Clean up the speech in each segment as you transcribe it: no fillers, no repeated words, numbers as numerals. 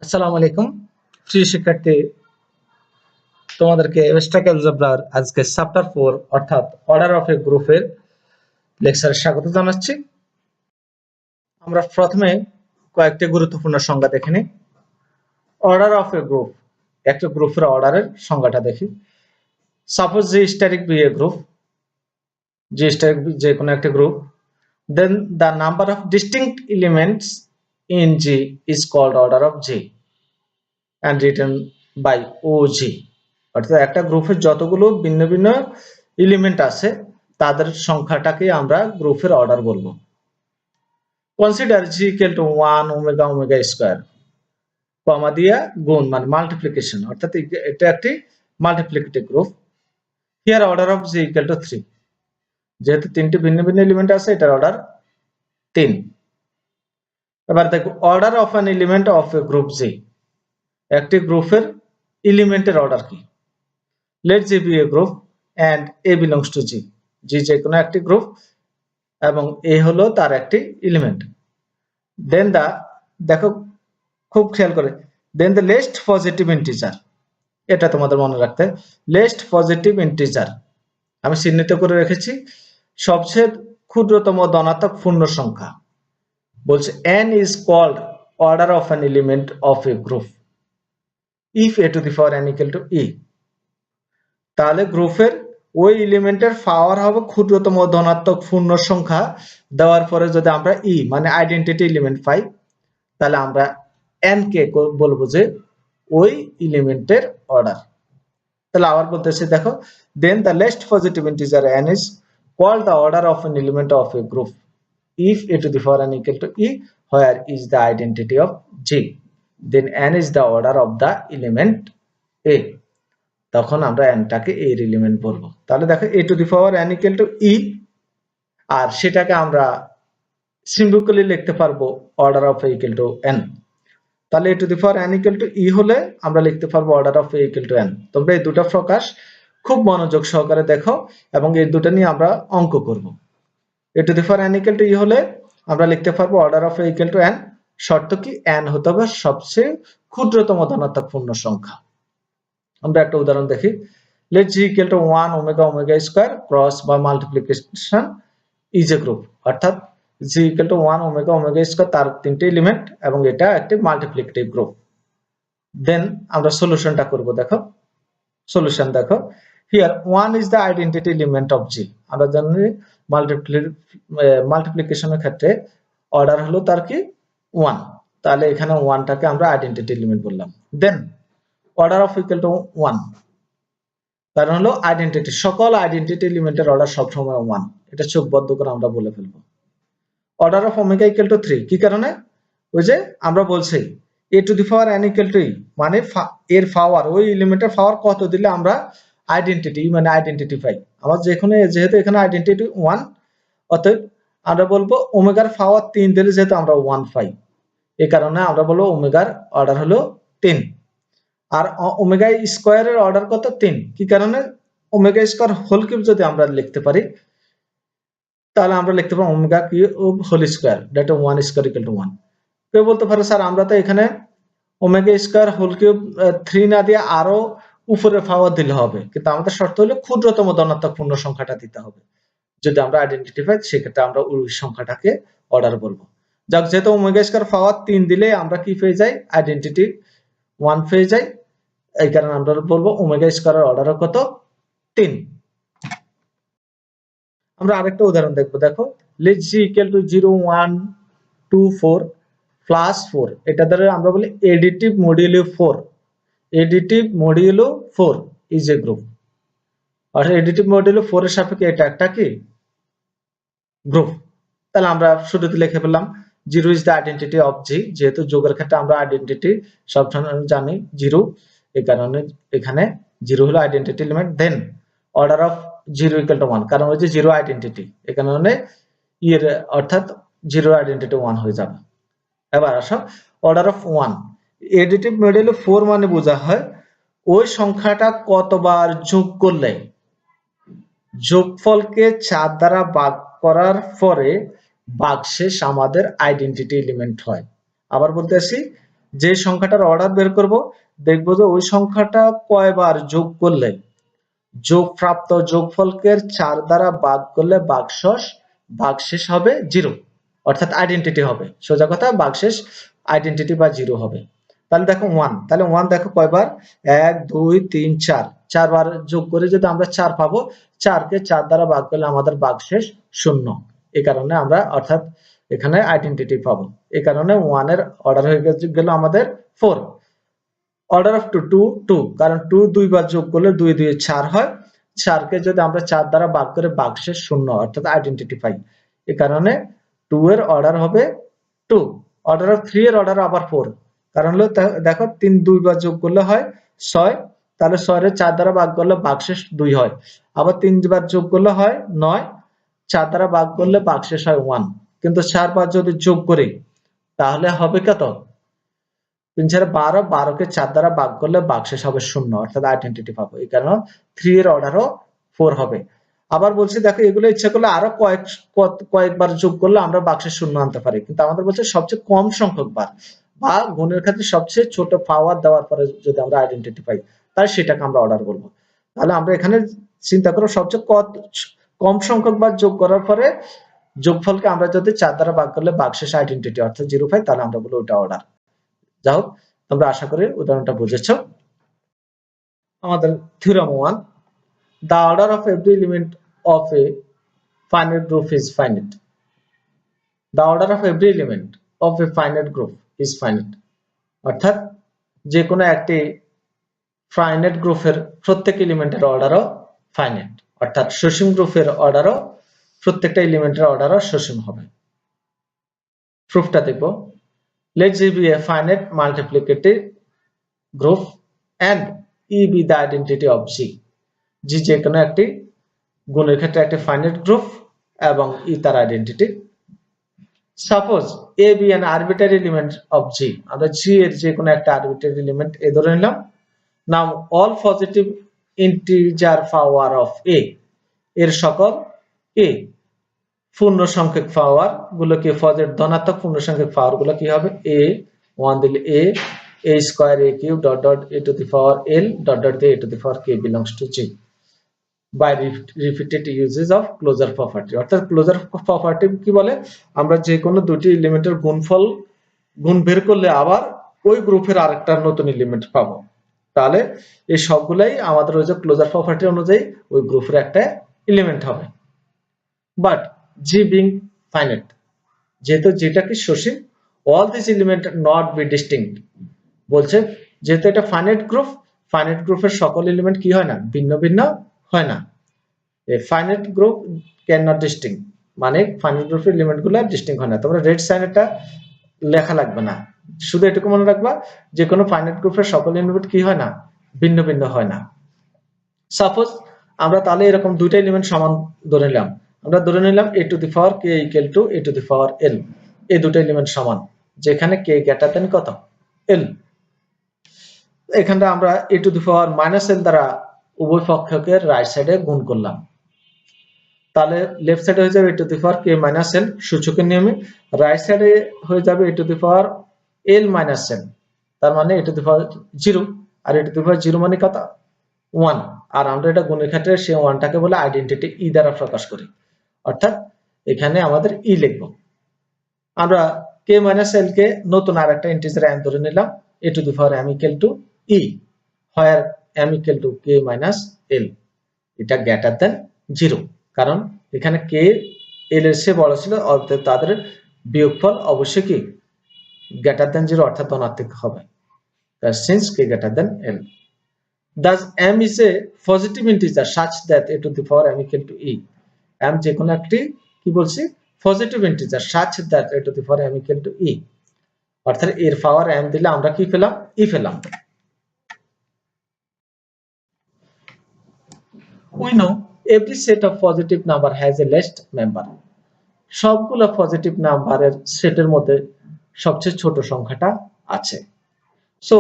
আসসালামু আলাইকুম প্রিয় শিক্ষার্থী, তোমাদেরকে অ্যাবস্ট্রাক্ট অ্যালজেব্রার আজকে চ্যাপ্টার 4 অর্থাৎ অর্ডার অফ এ গ্রুপের লেকচারে স্বাগত জানাচ্ছি। আমরা প্রথমে কয়েকটি গুরুত্বপূর্ণ সংজ্ঞা দেখে নিই। অর্ডার অফ এ গ্রুপ, একটা গ্রুপের অর্ডারের সংজ্ঞাটা দেখি। Suppose G static B a group, G static যে কোনো একটা group, then the number of distinct elements in G is called order of G and written by OG। অর্থাৎ একটা গ্রুপের যতগুলো ভিন্ন ভিন্ন এলিমেন্ট আছে তাদের সংখ্যাটাকে আমরা গ্রুপের অর্ডার বলবো। Consider G equal to 1 omega omega square, comma দিয়া গুণ মানে মাল্টিপ্লিকেশন, অর্থাৎ এটা একটি multiplicative group. Here order of G equal to 3, যেহেতু তিনটি ভিন্ন ভিন্ন এলিমেন্ট আছে এটার অর্ডার 3। এবার দেখো order of an element of a group G, একটি গ্রুপের এলিমেন্টের অর্ডার কি। Let G be a group and A belongs to G, G যে কোনো একটি গ্রুপ এবং A হলো তার একটি এলিমেন্ট। দেন দা, দেখো খুব খেয়াল করে, দেন দ্য লেস্ট পজিটিভ ইন্টিজার, এটা তোমাদের মনে রাখতে, লেস্ট পজিটিভ ইন্টিজার আমি চিহ্নিত করে রেখেছি, সবচেয়ে ক্ষুদ্রতম ধনাত্মক পূর্ণ সংখ্যা বলছে n is called order of an element of a group if a to the power n equal to e। তাহলে গ্রুপের ওই এলিমেন্টের পাওয়ার হবে ক্ষুদ্রতম ধনাত্মক পূর্ণ সংখ্যা দেওয়ার পরে যদি আমরা ই মানে আইডেন্টিটি এলিমেন্ট পাই, তাহলে আমরা এন কে বলবো যে ওই এলিমেন্টের অর্ডার। তাহলে আবার বলতেছি, দেখো, then the least positive integer n is called the order of an element of a group if a to the power n equal to e, where is the identity of G, then n is the order of the element A। তখন আমরা nটাকে এর element বলবো। তাহলে দেখো a to the power n equal to e, আর সেটাকে আমরা symbolically লিখতে পারবো order of a equal to n। তাহলে a to the power n equal to e হলে আমরা লিখতে পারবো order of a equal to n। তোমরা এই দুটো প্রকাশ খুব মনোযোগ সহকারে দেখো এবং এই দুটো নিয়ে আমরা অঙ্ক করব। a to the power n equal to e হলে আমরা লিখতে পারবো order of a equal to n, শর্ত কি n হতে হবে সবচেয়ে ক্ষুদ্রতম ধনাত্মক পূর্ণ সংখ্যা। আমরা একটা উদাহরণ দেখি। Let G equal to 1 omega omega square cross বা মাল্টিপ্লিকেশন ইজ এ গ্রুপ, অর্থাৎ G equal to 1 omega omega square তার তিনটে এলিমেন্ট এবং এটা একটি মাল্টিপ্লিকেটিভ গ্রুপ। দেন আমরা সলিউশনটা করব। দেখো সলিউশন দেখো, here 1 is the identity element of G. আমরা জানি মাল্টিপ্লিকেশনের ক্ষেত্রে অর্ডার হলো তার কি 1, তাহলে এখানে 1টাকে আমরা আইডেন্টিটি এলিমেন্ট বললাম। দেন অর্ডার অফ ইকুয়াল টু 1, কারণ হলো আইডেন্টিটি, সকল আইডেন্টিটি এলিমেন্টের অর্ডার সবসময় 1, এটা চোখ বদ্ধ করে আমরা বলে ফেলবো। Order of omega equal to 3, কি কারণে, ওই যে আমরা বলছি a to the power n equal to e, মানে এর পাওয়ার ওই এলিমেন্টের পাওয়ার কত দিলে আমরা আইডেন্টিটি মানে আইডেন্টিটি পাই। আমার যেহেতু এখানে আইডেন্টিটি 1, অতএব আমরা বলবো ওমেগার পাওয়ার 3 দিলে যেহেতু আমরা 1 পাই, এই কারণে আমরা বলবো ওমেগার অর্ডার হলো 3। আর ওমেগা স্কয়ারের অর্ডার কত, 3, কি কারণে, ওমেগা স্কয়ার হোল কিউব যদি আমরা লিখতে পারি তাহলে আমরা লিখতে পারি omega cube whole square, that 1 square equal to 1। কেউ বলতে পারে স্যার আমরা তো এখানে ওমেগা স্কয়ার হোল কিউব 3 না দিয়ে আরো উপরে পাওয়ার দিলে হবে, কিন্তু আমাদের শর্ত হলো ক্ষুদ্রতম ধনাত্মক পূর্ণ সংখ্যাটা দিতে হবে। যদি আমরা আইডেন্টিটি পাই সেক্ষেত্রে আমরা ওই সংখ্যাটাকে অর্ডার বলবো। যাক, যেহেতু ওমেগা স্কয়ার পাওয়ার 3 দিলে আমরা কি পেয়ে যাই, আইডেন্টিটি 1 পেয়ে যাই, এই কারণে আমরা বলবো ওমেগা স্কয়ারের অর্ডার কত, 3। আমরা আরেকটা উদাহরণ দেখবো। দেখো, let G equal to 0 1 2 4 plus 4, এটা দ্বারা আমরা বলি additive modulo 4, additive modulo 4 is a group. আর এডিটিভ মডিউলো 4 এর সাপেক্ষে এটা একটা কি গ্রুপ। তাহলে আমরা শুরুতে লিখে ফেললাম 0 ইজ দ্য আইডেন্টিটি অফ জি, যেহেতু যোগের ক্ষেত্রে আমরা আইডেন্টিটি সবসময় জানি 0, এই কারণে এখানে 0 হলো identity element. Then order of 0 equal to 1, কারণ ওই যে 0 আইডেন্টিটি, এখানে এর অর্থাৎ 0 আইডেন্টিটি 1 হয়ে যাবে। এবার আসো অর্ডার অফ 1, এডিটিভ মডিউলো 4 মানে বোঝা হয় ওই সংখ্যাটা কতবার যোগ করলে যোগফলকে 4 দ্বারা ভাগ করার পরে ভাগশেষ আমাদের আইডেন্টিটি এলিমেন্ট হয়। আবার বলতেছি, যে সংখ্যাটার অর্ডার বের করব, দেখবো যে ওই সংখ্যাটা কয়বার যোগ করলে যোগপ্রাপ্ত যোগফলকে 4 দ্বারা ভাগ করলে ভাগশেষ হবে 0, অর্থাৎ আইডেন্টিটি হবে। সোজা কথা, ভাগশেষ আইডেন্টিটি বা 0 হবে। তাহলে দেখো 1, তাহলে 1 দেখো কয়বার, 1 2 3 4, 4 বার যোগ করে যদি আমরা 4 পাবো, 4 কে 4 দ্বারা ভাগ করলে আমাদের ভাগশেষ 0। এই কারণে আমরা অর্থাৎ এখানে আইডেন্টিটি পাবো। এই কারণে 1 এর অর্ডার হয়ে গেল আমাদের 4। অর্ডার অফ 2 2, কারণ 2 দুইবার যোগ করলে 2 2 4 হয়। 4 কে যদি আমরা 4 দ্বারা ভাগ করে ভাগশেষ 0, অর্থাৎ আইডেন্টিটি পাই। এই কারণে 2 এর অর্ডার হবে 2। অর্ডার অফ 3 এর অর্ডার আবার 4, কারণ হলো দেখো 3 দুইবার যোগ করলে হয় 6, তাহলে 6 এর 4 দ্বারা ভাগ করলে ভাগশেষ 2 হয়। আবার 3 বার যোগ করলে হয় 9, 4 দ্বারা ভাগ করলে ভাগশেষ হয় 1। কিন্তু 4 বার যদি যোগ করি তাহলে হবে কত, 3 4 12, 12 কে 4 দ্বারা ভাগ করলে ভাগশেষ হবে 0, অর্থাৎ আইডেন্টিটি পাবো। এই কারণে 3 এর অর্ডারও 4 হবে। আবার বলছি দেখো, এগুলো ইচ্ছা করলে আরো কয়েকবার যোগ করলে আমরা ভাগশেষ 0 আনতে পারি, কিন্তু আমাদের বলছে সবচেয়ে কম সংখ্যক বার বা গুণের ক্ষেত্রে সবচেয়ে ছোট পাওয়ার দেওয়ার পরে যদি আমরা আইডেন্টিটি পাই, তাহলে সেটাকে আমরা অর্ডার বলবো। তাহলে আমরা এখানে চিন্তা করব, সবচেয়ে কম সংখ্যক বার যোগ করার পরে যোগফলকে আমরা যদি 4 দ্বারা ভাগ করলে ভাগশেষ আইডেন্টিটি অর্থাৎ 0 পাই, তাহলে আমরা বলবো ওটা অর্ডার। যাই হোক, তোমরা আশা করি উদাহরণটা বুঝেছো। আমাদের theorem 1, the order of every element of a finite group is finite. The order of every element of a finite group is finite. অর্থাৎ যে কোনো একটি ফাইনাইট গ্রুপের প্রত্যেক এলিমেন্টের অর্ডারও ফাইনাইট, অর্থাৎ সসীম গ্রুপের অর্ডারও প্রত্যেকটা এলিমেন্টের অর্ডারও সসীম হবে। প্রুফটা দেখব। Let G be a finite multiplicative group and E be the identity of G. G যে কোনো একটি গুণের ক্ষেত্রে একটি ফাইনাইট গ্রুপ এবং E তার identity. Suppose A be an arbitrary element of G, আমরা G এর যে কোনো একটা আরবিট্রারি এলিমেন্ট এ ধরে নিলাম। Now all positive integer power of A, এর সকল A পূর্ণ সংখ্যক পাওয়ার গুলো কি, ধনাত্মক পূর্ণ সংখ্যক পাওয়ার গুলো কি হবে, A 1 দিলে A square A cube dot dot A to the power L dot dot দিয়ে A to the power K belongs to G by repeated uses of closure property। অর্থাৎ ক্লোজার প্রপার্টি কি বলে, আমরা যে কোনো দুটি এলিমেন্টের গুণ বের করলে আবার ওই গ্রুপের আরেকটা নতুন এলিমেন্ট পাবো। তাহলে এই সবগুলাই আমাদের ওই যে ক্লোজার প্রপার্টি অনুযায়ী ওই গ্রুপের একটা এলিমেন্ট হবে। বাট G being finite, যেহেতু যেটা কি সসীম, all these element not be distinct, বলছে যেহেতু এটা ফাইনাইট গ্রুপের সকল এলিমেন্ট কি হয় না, ভিন্ন ভিন্ন হয় না। এ finite group can not distinct, মানে ফাইনাইট গ্রুপের এলিমেন্ট গুলো ডিস্টিংক্ট হয় না। তোমরা রেড সাইনটা লেখা লাগবে না, শুধু এটুকু মনে রাখবা যে কোনো ফাইনাইট গ্রুপের সকল এলিমেন্ট কি হয় না, ভিন্ন ভিন্ন হয় না। সাপোজ আমরা তাহলে এরকম দুইটা এলিমেন্ট সমান ধরে নিলাম, আমরা ধরে নিলাম a to the power k equal to a to the power l, এই দুটো এলিমেন্ট সমান, যেখানে k গ্রেটার দ্যান কত, l। এখানে আমরা a to the power minus l দ্বারা উভয় পক্ষকে রাইট সাইডে গুণ করলাম, তাহলে লেফট সাইডে হয়ে যাবে a to the power k minus l সূচকের নিয়মে, রাইট সাইডে হয়ে যাবে a to the power l minus l, তার মানে a টু দি পাওয়ার 0, আর a টু দি পাওয়ার 0 মানে কত, 1। আর আমরা এটা গুণের ক্ষেত্রে সেই 1টাকে বলে আইডেন্টিটি E দ্বারা প্রকাশ করি, অর্থাৎ এখানে আমাদের E লিখব। আমরা k মাইনাস l কে নতুন আরেকটা ইন্টিজার m ধরে নিলাম, a to the power m equal to E, where m equal to k minus l, এটা গ্রেটার দ্যান 0, কারণ এখানে k l এর চেয়ে বড় ছিল, অর্থাৎ তাদের বিয়োগফল অবশ্যই কি গ্রেটার দ্যান 0, অর্থাৎ ধনাত্মক হবে, since k greater than l. Thus m is a positive integer such that a to the power m equal to E, m যে কোনো একটি কি বলছি positive integer such that a to the power m equal to E, অর্থাৎ এর পাওয়ার m দিলে আমরা কি পেলাম, E পেলাম। We know every set of positive number has a least member, সবগুলো পজিটিভ নাম্বারের সেটের মধ্যে সবচেয়ে ছোট সংখ্যাটা আছে। So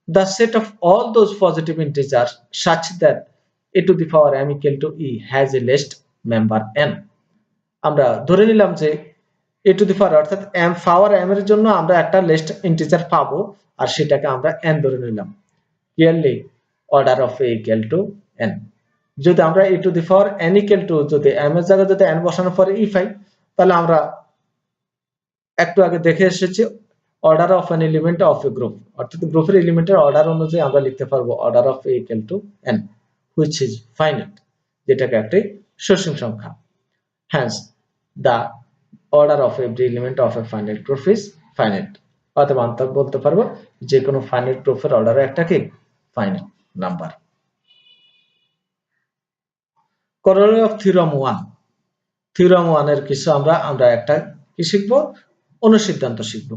the set of all those positive integers such that a to the power m equal to E has a least member n, আমরা ধরে নিলাম যে a টু দি পাওয়ার অর্থাৎ m পাওয়ার m এর জন্য আমরা একটা লিস্ট ইন্টিজার পাবো আর সেটাকে আমরা n ধরে নিলাম clearly order of a equal to n যদি আমরা a to the power n equal to যদি m এর জায়গায় যদি n বসানোর পরে e পাই তাহলে আমরা একটু আগে দেখে এসেছি order of an element of a group অর্থাৎ গ্রুপের এলিমেন্টের অর্ডার অনুযায়ী আমরা লিখতে পারবো order of a equal to n which is finite যেটাকে একটি সসীম সংখ্যা hence the order of every element of a finite group is finite অতএব আমরা বলতে পারবো যে কোনো ফাইনাইট গ্রুপের অর্ডার একটা কি finite number corollary of theorem 1 theorem 1 এর কিছু আমরা একটা কি শিখব অনুসিদ্ধান্ত শিখব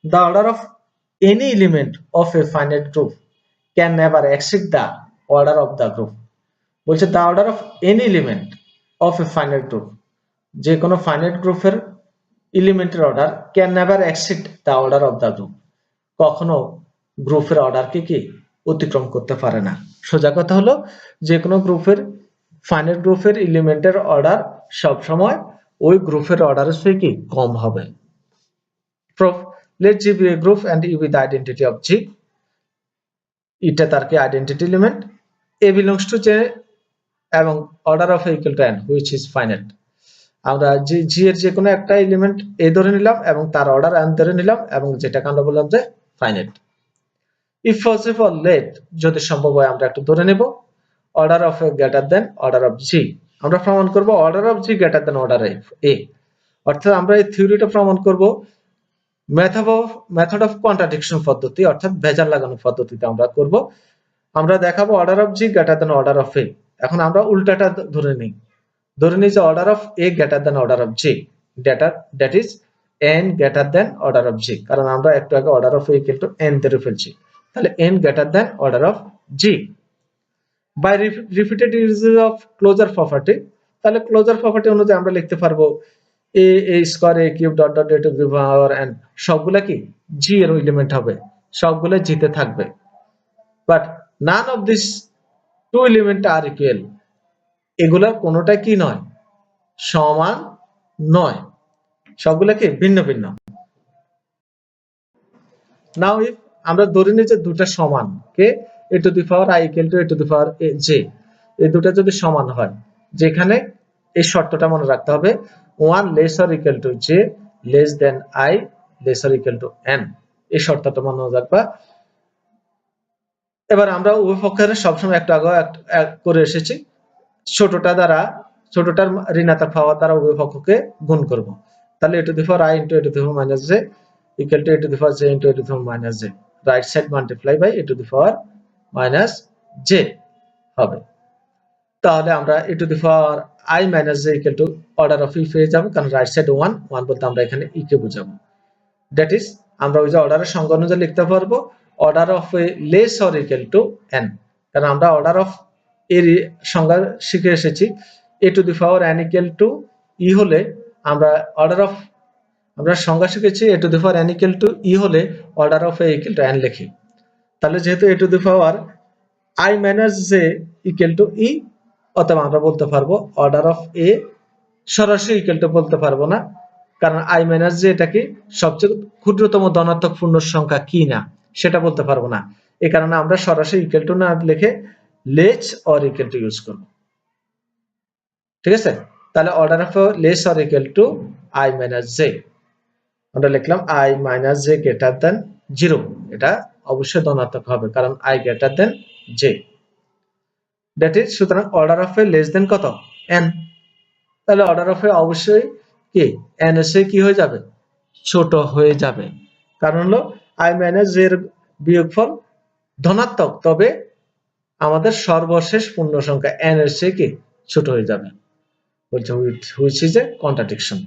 the order of any element of a finite group can never exceed the order of the group বলছে the order of any element of a finite group যে কোনো ফাইনাইট গ্রুপের এলিমেন্টের order can never exceed the order of the group কখনো গ্রুপের অর্ডারকে কি অতিক্রম করতে পারে না সোজা কথা হলো যে কোনো গ্রুপের ফাইনাইট গ্রুপের এলিমেন্টের অর্ডার সব সময় ওই গ্রুপের অর্ডারের চেয়ে কি কম হবে proof let G be a group and E be the identity of G এটা তার কি identity element A belongs to J এবং order of A equal to n which is finite আমরা G এর যে কোনো একটা এলিমেন্ট A ধরে নিলাম এবং তার অর্ডার n ধরে নিলাম এবং যেটাকে আমরা বললাম যে ফাইনাইট if possible let যদি সম্ভব হয় আমরা একটু ধরে নেব order of A greater than order of G আমরা প্রমাণ করব order of G greater than order of A অর্থাৎ আমরা এই থিওরিটা প্রমাণ করব মেথড অফ কন্ট্রাডিকশন পদ্ধতি অর্থাৎ ভেজাল লাগানো পদ্ধতিতে আমরা করব আমরা দেখাবো order of G greater than order of A এখন আমরা উল্টাটা ধরে নিই যে order of A greater than order of G that is n greater than order of G কারণ আমরা একটু আগে order of A equal to n ধরে ফেলছি তাহলে n greater than order of G by repeated uses of closure property তাহলে closure property অনুযায়ী আমরা লিখতে পারবো a square a cube dot dot a to the power n সবগুলা কি G এর এলিমেন্ট হবে সবগুলা G তে থাকবে but none of these two element are equal এগুলার কোনোটা কি নয় সমান নয় সবগুলা কি ভিন্ন ভিন্ন নাও ইফ আমরা ধরে নিই যে দুটো সমান কে a to the power i equal to a to the power j এই দুটো যদি সমান হয় যেখানে এই শর্তটা মনে রাখতে হবে 1 less or equal to j less than I less or equal to n এই শর্তটা মনে রাখবা এবার আমরা উভয় পক্ষের সবসময় একটু আগে করে এসেছি ছোটটার ঋণাত্মক পাওয়ার দ্বারা উভয় পক্ষকে গুণ করব তাহলে a to the power i into a to the power minus j equal to a to the power j into a to the power minus j right side multiply by a to the power minus j হবে তাহলে আমরা a to the power I minus j equal to order of e পেয়ে যাব কারণ right side 1 বলতে আমরা এখানে e কে বোঝাবো দ্যাট ইজ আমরা ওই যে অর্ডারের সংজ্ঞা অনুযায়ী লিখতে পারবো order of A less or equal two n কারণ আমরা অর্ডার অফ এর সংজ্ঞা শিখে এসেছি a to the power n equal to e হলে আমরা সংজ্ঞা শিখেছি a to the power n equal to e হলে order of a equal to n লিখি তাহলে যেহেতু a to the power I minus j equal to e অথবা আমরা বলতে পারবো অর্ডার অফ a সরাসরি ইকুয়াল টু বলতে পারবো না কারণ i minus j এটা কি সবচেয়ে ক্ষুদ্রতম ধনাত্মক পূর্ণ সংখ্যা কি না সেটা বলতে পারবো না এই কারণে আমরা সরাসরি ইকুয়াল টু না লিখে less or equal to use করব ঠিক আছে তাহলে order of less or equal two i minus j আমরা লিখলাম i minus j greater than 0 এটা অবশ্যই ধনাত্মক হবে কারণ i greater than j that is সুতরাং অর্ডার অফ লেস দেন কত n তাহলে অর্ডার অফ অবশ্যই কি n এর চেয়ে কি হয়ে যাবে ছোট হয়ে যাবে কারণ হলো i minus j এর বিয়োগফল ধনাত্মক তবে আমাদের সর্বশেষ পূর্ণ সংখ্যা n এর চেয়ে কি ছোট হয়ে যাবে বলছে which is a contradiction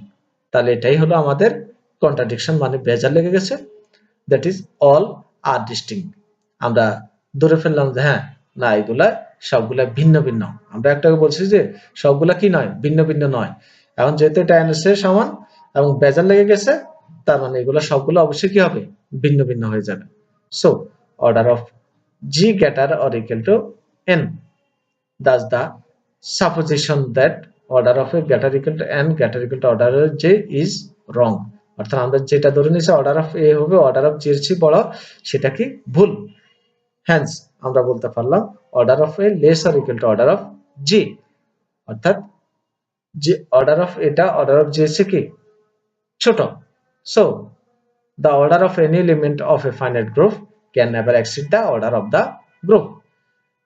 তাহলে এটাই হলো আমাদের কন্ট্রাডিকশন মানে ভেজাল লেগে গেছে that is all are distinct আমরা ধরে ফেললাম যে হ্যাঁ না এগুলা সবগুলা ভিন্ন ভিন্ন আমরা একটাকে বলছি যে সবগুলা কি নয় ভিন্ন ভিন্ন নয় এখন যেহেতু এটা n এর চেয়ে সমান এবং ভেজাল লেগে গেছে তার মানে এগুলা সবগুলো অবশ্যই কি হবে ভিন্ন ভিন্ন হয়ে যাবে so order of g greater or equal to n thus the supposition that order of a greater equal to n greater equal to order of j is রং, অর্থাৎ আমরা যেটা ধরে নিয়েছি অর্ডার অফ এ হবে অর্ডার অফ জি এর চেয়ে বড়, সেটা কি ভুল। হ্যান্স আমরা বলতে পারলাম order of A less or equal to order of G, অর্থাৎ যে অর্ডার অফ এটা অর্ডার অফ জি এর চেয়ে কি ছোট। So the order of any element of a finite group can never exceed the order of the group.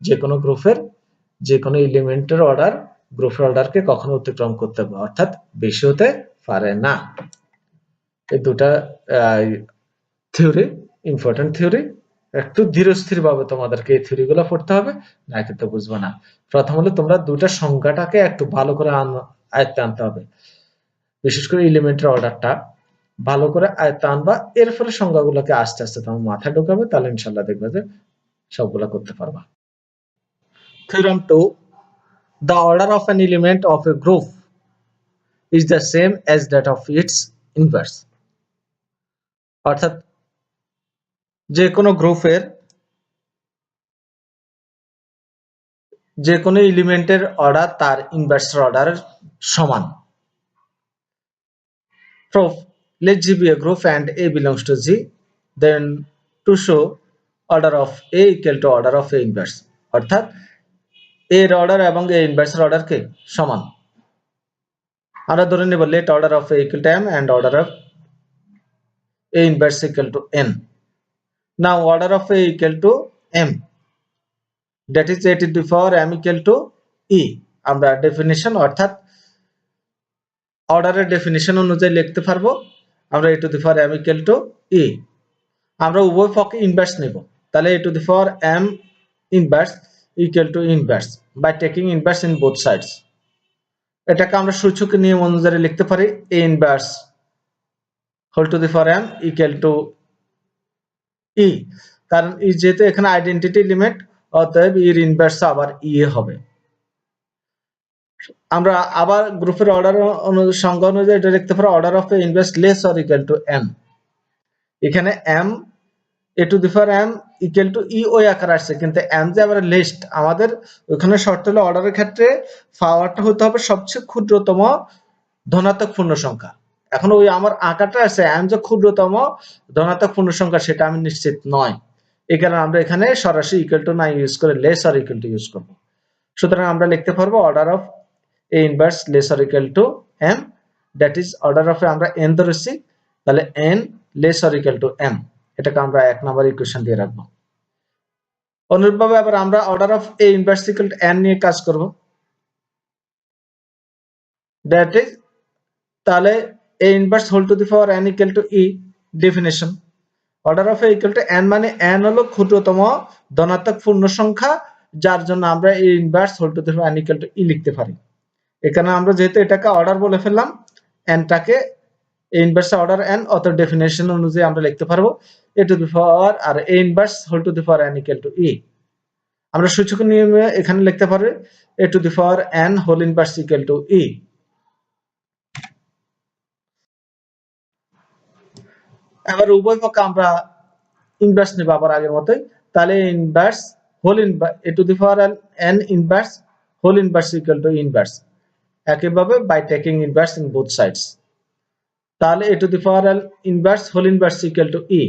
যে কোনো গ্রুপের যে কোনো এলিমেন্টের অর্ডার গ্রুপের অর্ডারকে কখনো অতিক্রম করতে পারে, অর্থাৎ বেশি হতে পারে না। এই দুটা থিওরি ইম্পর্টেন্ট থিওরি, একটু ধীরস্থির ভাবে তোমাদেরকে এই থিওরি গুলো পড়তে হবে, না কিন্তু বুঝবে না। প্রথম হলো তোমরা দুটা সংখ্যাটাকে একটু ভালো করে আয়ত্তে আনতে হবে, বিশেষ করে এলিমেন্টের অর্ডারটা ভালো করে আয়ত্তে আনবা, এর ফলে সংখ্যাগুলোকে আস্তে আস্তে তোমার মাথায় ঢোকাবে, তাহলে ইনশাল্লাহ দেখবে যে সবগুলা করতে পারবা। Theorem 2, the order of an element of a group is the same as that of its inverse. অর্থাৎ যে কোনো গ্রুপের যে কোনো এলিমেন্টের অর্ডার তার ইনভার্সের অর্ডারের সমান। Proof: let G be a group and A belongs to G, then to show order of A equal to order of A inverse, অর্থাৎ এর অর্ডার এবং A ইনভার্সের অর্ডার কে সমান। আমরা ধরে নেব let order of A equal to M and order of A inverse equal to N. Now order of A equal to M, that is A to the power M equal to E. আমরা definition অর্থাৎ অর্ডারের definition অনুযায়ী লিখতে পারবো আমরা A to the power M equal to E। আমরা উভয় পক্ষে ইনভার্স নেব, তাহলে A to the power M inverse equal to inverse by taking inverse in both sides। এটাকে আমরা সূচকের নিয়ম অনুযায়ী লিখতে পারি A inverse whole to the power M equal to E, কারণ E যেহেতু এখানে আইডেন্টিটি এলিমেন্ট, অতএব এর ইনভার্স আবার E হবে। আমরা আবার গ্রুপের অর্ডার সংখ্যা অনুযায়ী এটা লিখতে পারি order of A inverse less or equal two M। এখানে M A to the power M equal to E ওই আকার আসছে, কিন্তু M যে আবার লিস্ট, আমাদের ওখানে শর্ত হলো অর্ডারের ক্ষেত্রে পাওয়ারটা হতে হবে সবচেয়ে ক্ষুদ্রতম ধনাত্মক পূর্ণ সংখ্যা। এখন ওই আমার আকারটা আছে M যে ক্ষুদ্রতম ধনাত্মক পূর্ণ সংখ্যা সেটা আমি নিশ্চিত নয়, এই কারণে আমরা এখানে সরাসরি ইকুয়াল টু না ইউজ করে less or equal to use করব। সুতরাং আমরা লিখতে পারবো order of A inverse less or equal to M, that is order of আমরা n ধরেছি, তাহলে n less or equal to M, এটাকে আমরা এক নম্বর ইকুয়েশন দিয়ে রাখবো। অনুরূপভাবে আবার আমরা order of A inverse equal to n নিয়ে কাজ করব, that is তাহলে A inverse whole to the power n equal to E definition, order of A equal to n মানে n হলো ক্ষুদ্রতম ধনাত্মক পূর্ণ সংখ্যা, যার জন্য আমরা A inverse whole to the power n equal to E লিখতে পারি। এখানে আমরা যেহেতু এটাকে অর্ডার বলে ফেললাম, এনটাকে ইনভার্স অর্ডার এন, অত ডেফিনেশন অনুযায়ী আমরা লিখতে পারবো A to the power আর A inverse whole to the power n equal to E। আমরা সূচক নিয়মে এখানে লিখতে পারবো A to the power n whole inverse equal to E। এবার উভয় পক্ষে আমরা ইনভার্স নেব আবার আগের মতোই, তাহলে inverse whole inverse A to the power n inverse whole inverse equal to inverse, একইভাবে by taking inverse in both sides, তাহলে A to the power n inverse whole inverse equal to E,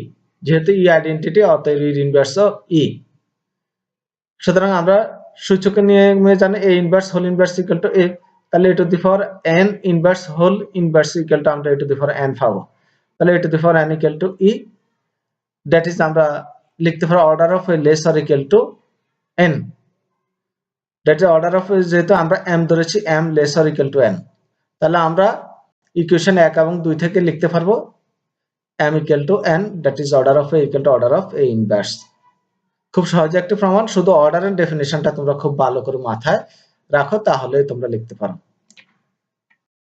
যেহেতু E identity অতএব এর inverse ও E। সুতরাং আমরা সূচকের নিয়মে জানি A inverse whole inverse equal to A, তাহলে A to the power n inverse whole inverse equal to আমরা A to the power n পাবো, তাহলে A to the power n equal to E, that is আমরা লিখতে পারি order of less or equal to n, that is order of যেহেতু আমরা m ধরেছি m less or equal to n, তাহলে আমরা ইকুয়েশন 1 এবং 2 থেকে লিখতে পারবো m equal to n, that is order of A equal to order of A inverse। খুব সহজ একটা প্রমাণ, শুধু অর্ডার এন্ড ডেফিনিশনটা তোমরা খুব ভালো করে মাথায় রাখো, তাহলে তোমরা লিখতে পারো।